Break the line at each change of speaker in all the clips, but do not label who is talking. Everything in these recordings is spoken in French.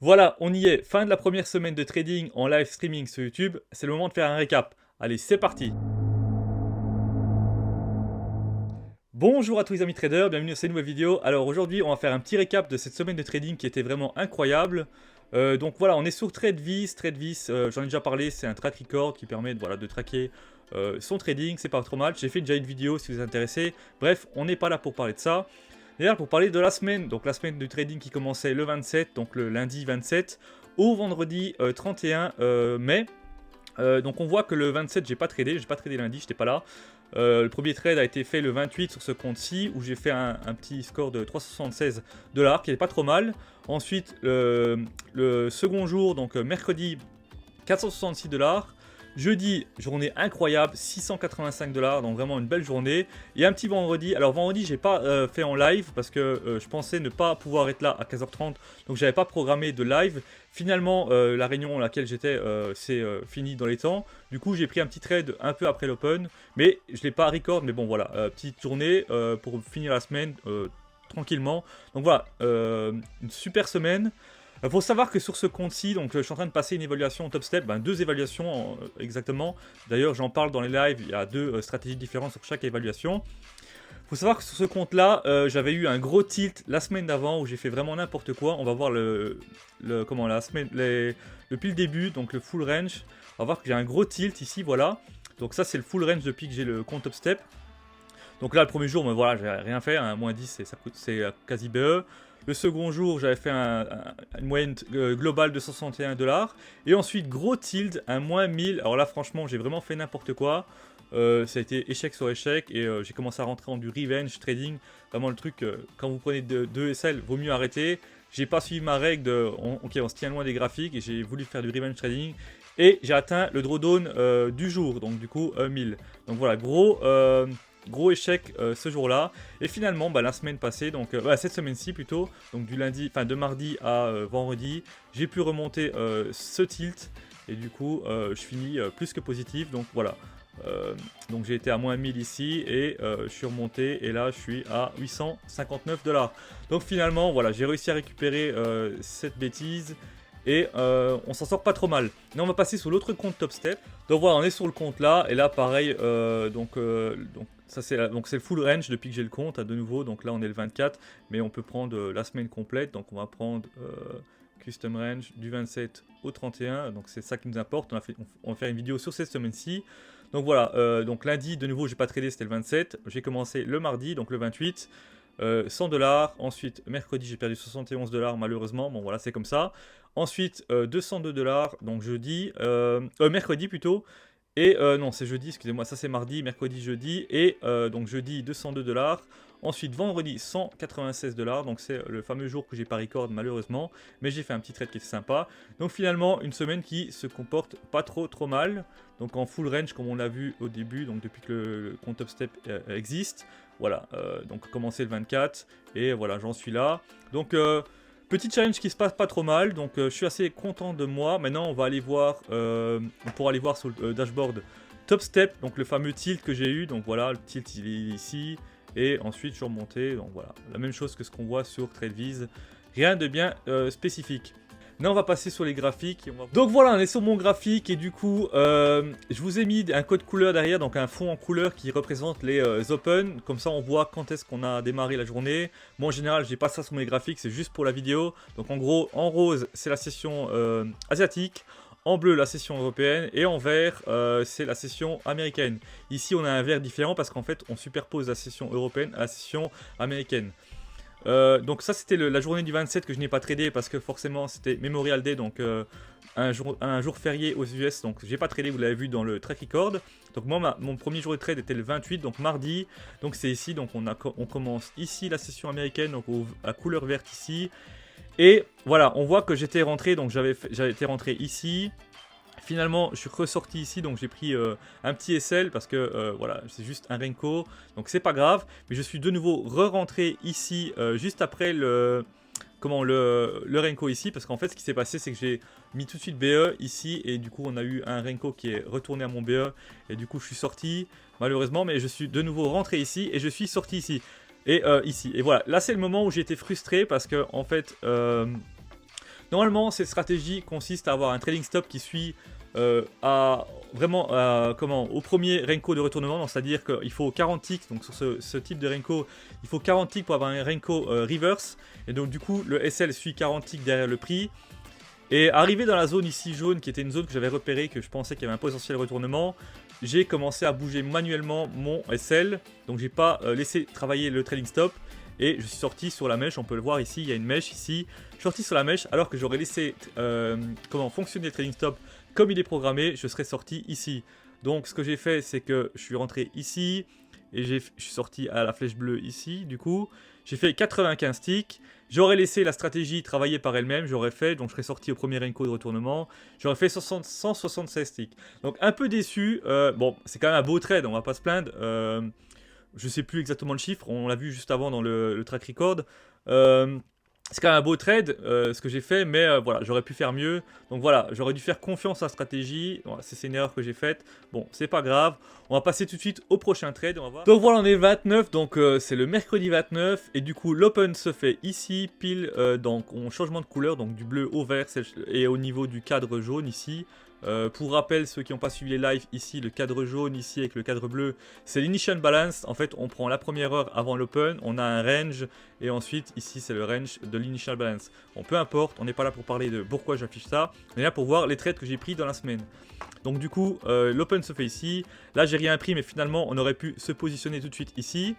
Voilà, on y est, fin de la première semaine de trading en live streaming sur YouTube, c'est le moment de faire un récap. Allez, c'est parti. Bonjour à tous les amis traders, bienvenue dans cette nouvelle vidéo. Alors aujourd'hui, on va faire un petit récap de cette semaine de trading qui était vraiment incroyable. Donc voilà, on est sur TradeVis. TradeVis, j'en ai déjà parlé, c'est un track record qui permet de traquer son trading, c'est pas trop mal. J'ai fait déjà une vidéo si vous êtes intéressé. Bref, on n'est pas là pour parler de ça. D'ailleurs, pour parler de la semaine, donc la semaine de trading qui commençait le 27, donc le lundi 27, au vendredi 31 mai. Donc on voit que le 27, j'ai pas tradé lundi, j'étais pas là. Le premier trade a été fait le 28 sur ce compte-ci, où j'ai fait un petit score de 376 $, qui n'est pas trop mal. Ensuite, le second jour, donc mercredi, 466 $. Jeudi, journée incroyable, 685 $, donc vraiment une belle journée. Et un petit vendredi, alors vendredi, j'ai pas fait en live parce que je pensais ne pas pouvoir être là à 15h30, donc j'avais pas programmé de live. Finalement, la réunion à laquelle j'étais c'est fini dans les temps. Du coup, j'ai pris un petit trade un peu après l'open, mais je l'ai pas record. Mais bon, voilà, petite journée pour finir la semaine tranquillement. Donc voilà, une super semaine. Il faut savoir que sur ce compte-ci, donc je suis en train de passer une évaluation top step, deux évaluations exactement. D'ailleurs, j'en parle dans les lives, il y a deux stratégies différentes sur chaque évaluation. Il faut savoir que sur ce compte-là, j'avais eu un gros tilt la semaine d'avant où j'ai fait vraiment n'importe quoi. On va voir comment la semaine, depuis le début, donc le full range. On va voir que j'ai un gros tilt ici, voilà. Donc ça, c'est le full range depuis que j'ai le compte top step. Donc là, le premier jour, voilà, j'ai rien fait, hein, moins 10, c'est quasi BE. Le second jour, j'avais fait une moyenne globale de 161 $. Et ensuite, gros tilt, un moins 1000. Alors là, franchement, j'ai vraiment fait n'importe quoi. Ça a été échec sur échec et j'ai commencé à rentrer en du revenge trading. Vraiment le truc, quand vous prenez 2 SL, vaut mieux arrêter. J'ai pas suivi ma règle de ok, on se tient loin des graphiques et j'ai voulu faire du revenge trading. Et j'ai atteint le drawdown du jour, donc du coup 1000. Donc voilà, gros échec ce jour-là. Et finalement, la semaine passée, donc cette semaine-ci plutôt, donc du lundi, enfin de mardi à vendredi, j'ai pu remonter ce tilt. Et du coup, je finis plus que positif. Donc voilà. Donc j'ai été à moins 1000 ici et je suis remonté et là je suis à 859 $. Donc finalement, voilà, j'ai réussi à récupérer cette bêtise. Et on s'en sort pas trop mal. Là on va passer sur l'autre compte Top Step. Donc voilà, on est sur le compte là. Et là pareil, donc ça c'est le full range depuis que j'ai le compte de nouveau. Donc là on est le 24. Mais on peut prendre la semaine complète. Donc on va prendre custom range du 27 au 31. Donc c'est ça qui nous importe. On va faire une vidéo sur cette semaine-ci. Donc voilà, donc lundi de nouveau j'ai pas tradé, c'était le 27. J'ai commencé le mardi, donc le 28. 100 $. Ensuite, mercredi, j'ai perdu 71 $ malheureusement. Bon, voilà, c'est comme ça. Ensuite, 202 $, donc jeudi, mercredi plutôt. Et non, c'est jeudi, excusez-moi, ça c'est mardi, mercredi, jeudi. Et donc jeudi, 202 $. Ensuite, vendredi, 196 $. Donc c'est le fameux jour que j'ai pas record malheureusement. Mais j'ai fait un petit trade qui était sympa. Donc finalement, une semaine qui se comporte pas trop mal. Donc en full range, comme on l'a vu au début, donc depuis que le compte Upstep existe. Voilà, donc commencer le 24. Et voilà, j'en suis là. Donc petit challenge qui se passe pas trop mal, donc je suis assez content de moi. Maintenant, on va aller voir, on pourra aller voir sur le dashboard Top Step, donc le fameux tilt que j'ai eu. Donc voilà, le tilt il est ici, et ensuite je suis remonté. Donc voilà, la même chose que ce qu'on voit sur TradeVis, rien de bien spécifique. Maintenant, on va passer sur les graphiques. Donc voilà, on est sur mon graphique et du coup, je vous ai mis un code couleur derrière, donc un fond en couleur qui représente les open. Comme ça, on voit quand est-ce qu'on a démarré la journée. Moi, en général, j'ai pas ça sur mes graphiques, c'est juste pour la vidéo. Donc en gros, en rose, c'est la session asiatique. En bleu, la session européenne. Et en vert, c'est la session américaine. Ici, on a un vert différent parce qu'en fait, on superpose la session européenne à la session américaine. Donc ça c'était la journée du 27 que je n'ai pas tradé parce que forcément c'était Memorial Day, donc un jour férié aux US, donc j'ai pas tradé, vous l'avez vu dans le track record. Donc moi mon premier jour de trade était le 28, donc mardi, donc c'est ici, donc on commence ici la session américaine, donc à couleur verte ici. Et voilà, on voit que j'étais rentré, donc j'avais été rentré ici. Finalement, je suis ressorti ici, donc j'ai pris un petit SL parce que voilà, c'est juste un Renko, donc c'est pas grave. Mais je suis de nouveau re-rentré ici juste après le Renko ici, parce qu'en fait, ce qui s'est passé, c'est que j'ai mis tout de suite BE ici, et du coup, on a eu un Renko qui est retourné à mon BE, et du coup, je suis sorti, malheureusement, mais je suis de nouveau rentré ici, et je suis sorti ici, et ici. Et voilà, là, c'est le moment où j'ai été frustré, parce que, en fait, Normalement, cette stratégie consiste à avoir un trading stop qui suit au premier Renko de retournement, c'est-à-dire qu'il faut 40 ticks, donc sur ce type de Renko, il faut 40 ticks pour avoir un Renko reverse, et donc du coup le SL suit 40 ticks derrière le prix, et arrivé dans la zone ici jaune, qui était une zone que j'avais repérée, que je pensais qu'il y avait un potentiel retournement, j'ai commencé à bouger manuellement mon SL, donc j'ai pas laissé travailler le trading stop, et je suis sorti sur la mèche, on peut le voir ici, il y a une mèche ici, je suis sorti sur la mèche alors que j'aurais laissé fonctionner le trading stop comme il est programmé, je serais sorti ici. Donc ce que j'ai fait, c'est que je suis rentré ici, et je suis sorti à la flèche bleue ici, du coup, j'ai fait 95 ticks, j'aurais laissé la stratégie travailler par elle-même, donc je serais sorti au premier Renko de retournement, j'aurais fait 176 ticks. Donc un peu déçu, bon, c'est quand même un beau trade, on va pas se plaindre, je sais plus exactement le chiffre, on l'a vu juste avant dans le track record. C'est quand même un beau trade ce que j'ai fait, mais voilà, j'aurais pu faire mieux. Donc voilà, j'aurais dû faire confiance à la stratégie. Voilà, c'est une erreur que j'ai faite. Bon, c'est pas grave. On va passer tout de suite au prochain trade. On va voir. Donc voilà, on est 29, donc c'est le mercredi 29. Et du coup, l'open se fait ici, pile donc on changement de couleur, donc du bleu au vert et au niveau du cadre jaune ici. Pour rappel, ceux qui n'ont pas suivi les lives, ici le cadre jaune, ici avec le cadre bleu, c'est l'initial balance. En fait, on prend la première heure avant l'open, on a un range, et ensuite ici c'est le range de l'initial balance. Bon, peu importe, on n'est pas là pour parler de pourquoi j'affiche ça, on est là pour voir les trades que j'ai pris dans la semaine. Donc du coup, l'open se fait ici. Là, j'ai rien pris, mais finalement, on aurait pu se positionner tout de suite ici.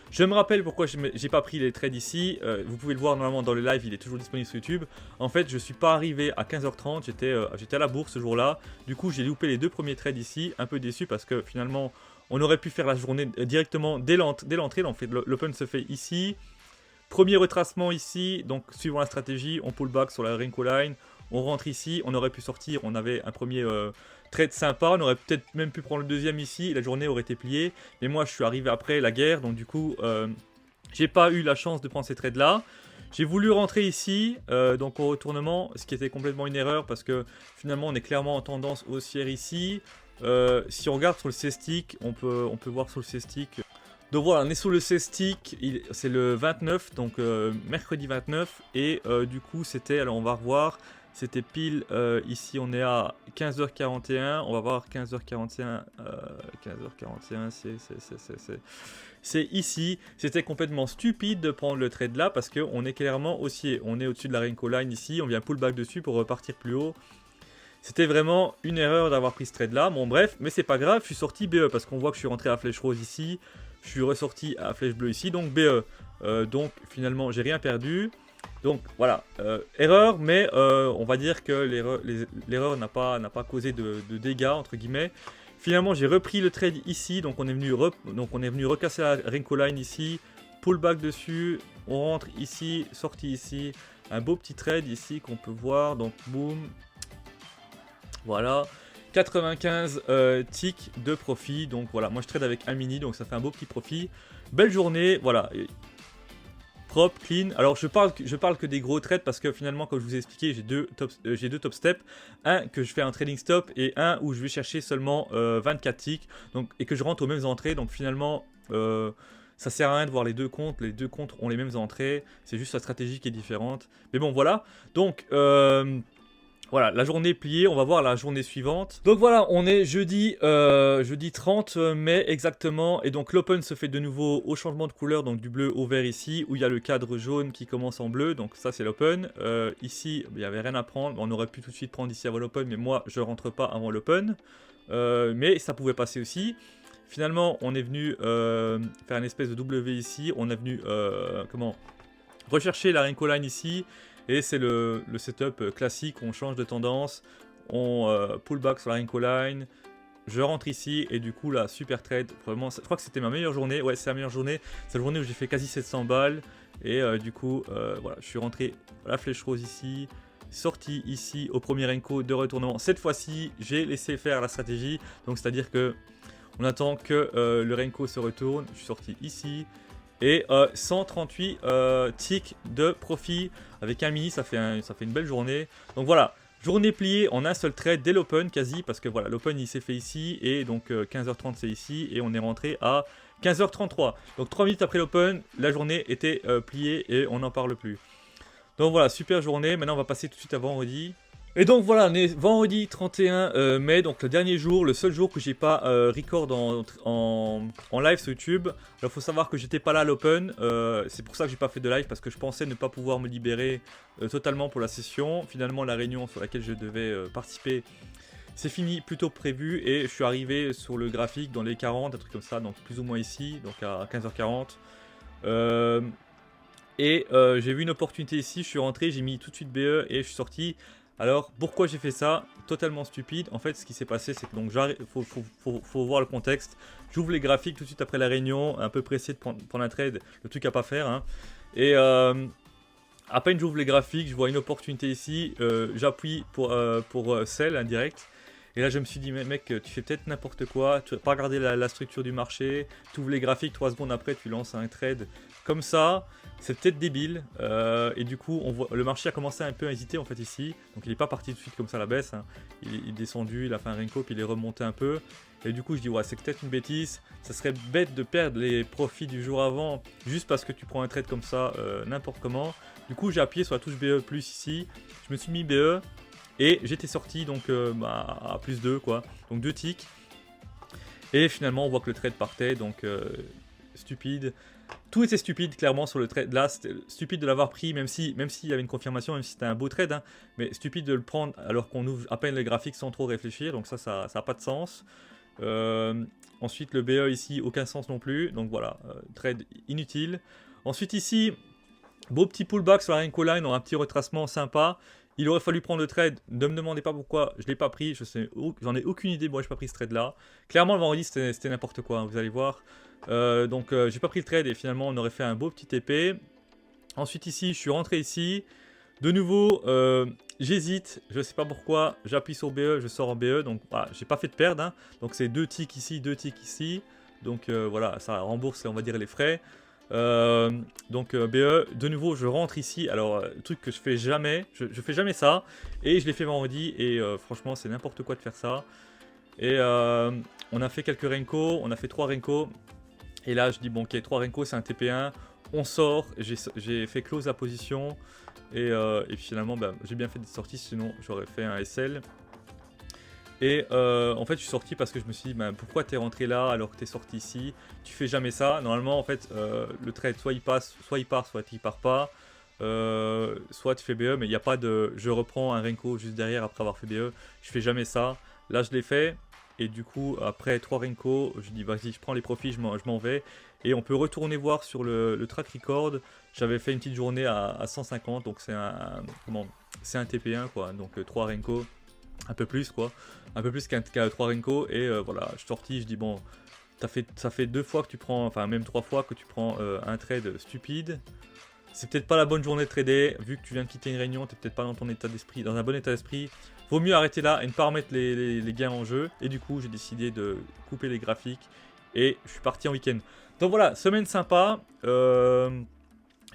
Je me rappelle pourquoi j'ai pas pris les trades ici, vous pouvez le voir normalement dans le live, il est toujours disponible sur YouTube. En fait, je suis pas arrivé à 15h30, j'étais à la bourse ce jour-là. Du coup, j'ai loupé les deux premiers trades ici, un peu déçu parce que finalement, on aurait pu faire la journée directement dès l'entrée. En fait, l'open se fait ici. Premier retracement ici, donc suivant la stratégie, on pull back sur la Renko line. On rentre ici, on aurait pu sortir, on avait un premier trade sympa, on aurait peut-être même pu prendre le deuxième ici, et la journée aurait été pliée. Mais moi je suis arrivé après la guerre, donc du coup j'ai pas eu la chance de prendre ces trades là. J'ai voulu rentrer ici, donc au retournement, ce qui était complètement une erreur parce que finalement on est clairement en tendance haussière ici. Si on regarde sur le C-Stick, on peut voir sur le C-Stick. Donc voilà, on est sur le C-Stick, c'est le 29, donc mercredi 29, et du coup c'était, alors on va revoir, c'était pile, ici on est à 15h41, on va voir 15h41, 15h41, c'est ici. C'était complètement stupide de prendre le trade là, parce qu'on est clairement haussier, on est au-dessus de la Renko line ici, on vient pullback dessus pour repartir plus haut. C'était vraiment une erreur d'avoir pris ce trade là, bon bref, mais c'est pas grave, je suis sorti BE, parce qu'on voit que je suis rentré à flèche rose ici, je suis ressorti à flèche bleue ici, donc BE. Donc finalement j'ai rien perdu. Donc voilà, erreur, mais on va dire que l'erreur n'a pas causé de dégâts entre guillemets. Finalement j'ai repris le trade ici, donc on est venu recasser la Renko line ici, pullback dessus, on rentre ici, sorti ici, un beau petit trade ici qu'on peut voir, donc boum, voilà. 95 ticks de profit, donc voilà, moi je trade avec un mini, donc ça fait un beau petit profit. Belle journée, voilà, propre, clean. Alors je parle que des gros trades parce que finalement, comme je vous ai expliqué, j'ai deux top steps. Un que je fais un trading stop et un où je vais chercher seulement 24 ticks, donc, et que je rentre aux mêmes entrées, donc finalement ça sert à rien de voir les deux comptes ont les mêmes entrées, c'est juste la stratégie qui est différente. Mais bon voilà, donc voilà, la journée pliée, on va voir la journée suivante. Donc voilà, on est jeudi 30 mai exactement, et donc l'open se fait de nouveau au changement de couleur, donc du bleu au vert ici, où il y a le cadre jaune qui commence en bleu, donc ça c'est l'open. Ici, il n'y avait rien à prendre, on aurait pu tout de suite prendre ici avant l'open, mais moi je rentre pas avant l'open, mais ça pouvait passer aussi. Finalement, on est venu faire une espèce de W ici, on est venu rechercher la Renko line ici. Et c'est le setup classique, on change de tendance, on pull back sur la Renko line, je rentre ici et du coup là, super trade, vraiment, je crois que c'était ma meilleure journée, ouais c'est la meilleure journée, c'est la journée où j'ai fait quasi 700 balles, et du coup, voilà, je suis rentré à la flèche rose ici, sorti ici au premier Renko de retournement, cette fois-ci j'ai laissé faire la stratégie, donc c'est à dire que on attend que le Renko se retourne, je suis sorti ici, et 138 ticks de profit avec un mini, ça fait une belle journée. Donc voilà, journée pliée en un seul trade dès l'open quasi, parce que voilà, l'open il s'est fait ici, et donc 15h30 c'est ici, et on est rentré à 15h33. Donc 3 minutes après l'open, la journée était pliée et on n'en parle plus. Donc voilà, super journée. Maintenant, on va passer tout de suite à vendredi. Et donc voilà, on est vendredi 31 mai, donc le dernier jour, le seul jour que j'ai pas record en live sur YouTube. Alors faut savoir que j'étais pas là à l'open, c'est pour ça que j'ai pas fait de live, parce que je pensais ne pas pouvoir me libérer totalement pour la session. Finalement la réunion sur laquelle je devais participer, c'est fini plus tôt que prévu, et je suis arrivé sur le graphique dans les 40, un truc comme ça, donc plus ou moins ici, donc à 15h40. J'ai vu une opportunité ici, je suis rentré, j'ai mis tout de suite BE et je suis sorti. Alors, pourquoi j'ai fait ça? Totalement stupide. En fait, ce qui s'est passé, c'est que donc faut voir le contexte. J'ouvre les graphiques tout de suite après la réunion, un peu pressé de prendre un trade, le truc à pas faire. Hein. Et à peine j'ouvre les graphiques, je vois une opportunité ici, j'appuie pour sell indirect. Et là, je me suis dit, mec, tu fais peut-être n'importe quoi, tu n'as pas regardé la structure du marché, tu ouvres les graphiques, 3 secondes après, tu lances un trade comme ça, c'est peut-être débile. Et du coup, le marché a commencé un peu à hésiter en fait ici. Donc il n'est pas parti tout de suite comme ça à la baisse. Hein. Il est descendu, il a fait un Renko, puis il est remonté un peu. Et du coup, je dis, ouais, c'est peut-être une bêtise. Ça serait bête de perdre les profits du jour avant juste parce que tu prends un trade comme ça, n'importe comment. Du coup, j'ai appuyé sur la touche BE plus ici. Je me suis mis BE. Et j'étais sorti donc à plus 2 quoi, donc 2 ticks. Et finalement on voit que le trade partait, donc stupide. Tout était stupide clairement sur le trade là, c'était stupide de l'avoir pris même s'il y avait une confirmation, même si c'était un beau trade. Hein, mais stupide de le prendre alors qu'on ouvre à peine les graphiques sans trop réfléchir, donc ça n'a pas de sens. Ensuite le BE ici, aucun sens non plus, donc voilà, trade inutile. Ensuite ici, beau petit pullback sur la Renko Line, un petit retracement sympa. Il aurait fallu prendre le trade, ne me demandez pas pourquoi je ne l'ai pas pris, j'en ai aucune idée, moi je n'ai pas pris ce trade là. Clairement le vendredi c'était n'importe quoi, hein, vous allez voir. J'ai pas pris le trade et finalement on aurait fait un beau petit TP. Ensuite ici, je suis rentré ici. De nouveau, j'hésite, je ne sais pas pourquoi, j'appuie sur BE, je sors en BE, donc voilà, j'ai pas fait de perdre. Hein. Donc c'est 2 ticks ici, 2 ticks ici. Donc voilà, ça rembourse on va dire les frais. BE, de nouveau je rentre ici, alors truc que je fais jamais, je fais jamais ça, et je l'ai fait vendredi, et franchement c'est n'importe quoi de faire ça. Et on a fait quelques Renko, on a fait 3 Renko, et là je dis bon ok 3 Renko c'est un TP1, on sort, j'ai fait close la position, et puis finalement j'ai bien fait de sortir, sinon j'aurais fait un SL. Et en fait je suis sorti parce que je me suis dit pourquoi t'es rentré là alors que t'es sorti ici, tu fais jamais ça. Normalement en fait le trade soit il passe, soit il part, soit il part pas, soit tu fais BE, mais il n'y a pas de je reprends un Renko juste derrière après avoir fait BE, je fais jamais ça. Là je l'ai fait et du coup après 3 Renko je dis vas-y je prends les profits, je m'en vais. Et on peut retourner voir sur le track record, j'avais fait une petite journée à 150, donc c'est un TP1 quoi, donc 3 Renko. Un peu plus quoi, un peu plus qu'un 3 Renko, et voilà, je suis sorti, je dis bon, ça fait 2 fois que tu prends, enfin même 3 fois que tu prends un trade stupide. C'est peut-être pas la bonne journée de trader, vu que tu viens de quitter une réunion, t'es peut-être pas dans ton état d'esprit, dans un bon état d'esprit. Vaut mieux arrêter là et ne pas remettre les gains en jeu. Et du coup, j'ai décidé de couper les graphiques et je suis parti en week-end. Donc voilà, semaine sympa. Je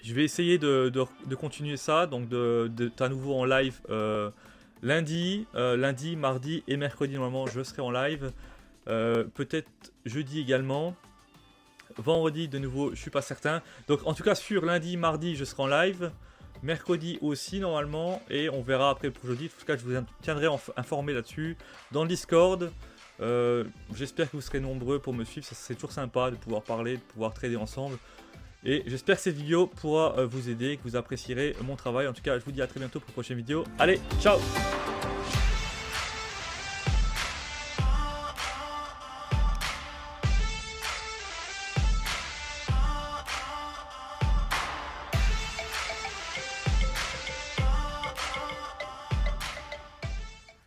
vais essayer de continuer ça, donc d'être à nouveau en live. Lundi, mardi et mercredi, normalement, je serai en live. Peut-être jeudi également. Vendredi, de nouveau, je suis pas certain. Donc, en tout cas, sur lundi, mardi, je serai en live. Mercredi aussi, normalement. Et on verra après pour jeudi. En tout cas, je vous tiendrai informé là-dessus. Dans le Discord. J'espère que vous serez nombreux pour me suivre. C'est toujours sympa de pouvoir parler, de pouvoir trader ensemble. Et j'espère que cette vidéo pourra vous aider, que vous apprécierez mon travail. En tout cas, je vous dis à très bientôt pour une prochaine vidéo. Allez, ciao!